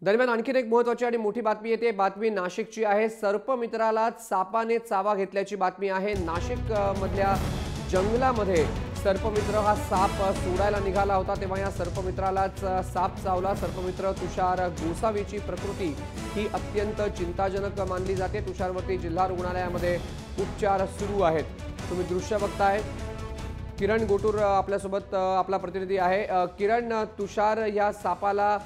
दरम्यान आणखीन एक महत्त्वाची आणि मोठी बातमी येते। बातमी नाशिकची आहे। सर्पमित्राला सापाने चावा घेतल्याची बातमी आहे। नाशिक मधल्या जंगलामध्ये सर्पमित्र हा साप सोडायला निघाला होता, तेव्हा या सर्पमित्रालाच साप चावला। सर्पमित्र तुषार गोसावीची प्रकृती ही अत्यंत चिंताजनक मानली जाते। तुषारवरती जिल्हा रुग्णालयामध्ये उपचार सुरू आहेत। तुम्ही दृश्य बघताय। किरण गोटूर आपल्यासोबत आपला प्रतिनिधी आहे। किरण, तुषार या सापाला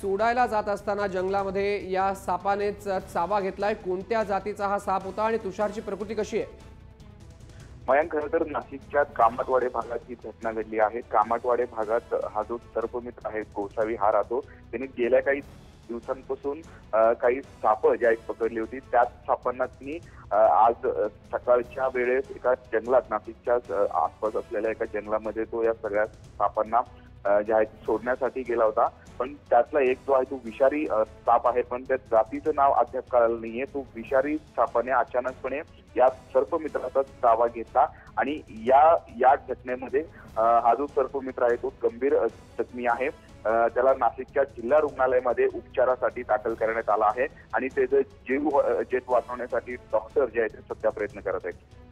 सोडायला जात असताना जंगलामध्ये या सापानेच चावा घेतलाय। कोणत्या जातीचा हा साप होता आणि तुषारची प्रकृती कशी आहे? मयांक, खरं तर नाशिकच्या कामाटवाडे भागात ही घटना घडली आहे। कामाटवाडे भागात हा जो सर्पमित्र आहे गोसावी हा राहतो। त्याने गेल्या काही दिवसांपासून काही साप जे आहेत पकडली होती। त्याच सापांना त्यांनी आज सकाळच्या वेळेस एका जंगलात, नाशिकच्या आसपास असलेल्या एका जंगलामध्ये तो या सगळ्या सापांना जे आहेत सोडण्यासाठी गेला होता। पण त्यातला एक जो आहे तो विषारी साप आहे, पण त्या जातीचं नाव अद्याप कळालं नाहीये। तो विषारी सापाने अचानकपणे या सर्पमित्राचा चावा घेतला आणि या घटनेमध्ये हा जो सर्पमित्र आहे तो गंभीर जखमी आहे। त्याला नाशिकच्या जिल्हा रुग्णालयामध्ये उपचारासाठी दाखल करण्यात आला आहे आणि त्याचा जीव वाचवण्यासाठी डॉक्टर जे आहेत ते सध्या प्रयत्न करत आहेत।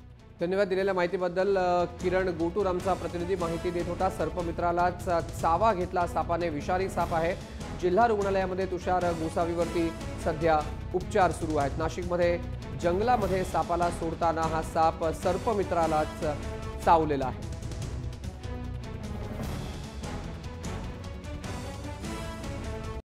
धन्यवाद दिलेल्या माहितीबद्दल। किरण गोटूर आमचा प्रतिनिधी माहिती देत होता। सर्पमित्रालाच चावा घेतला सापाने, विषारी साप आहे। जिल्हा रुग्णालयामध्ये तुषार गोसावीवरती सध्या उपचार सुरू आहेत। नाशिकमध्ये जंगलामध्ये सापाला सोडताना हा साप सर्पमित्रालाच चावलेला आहे।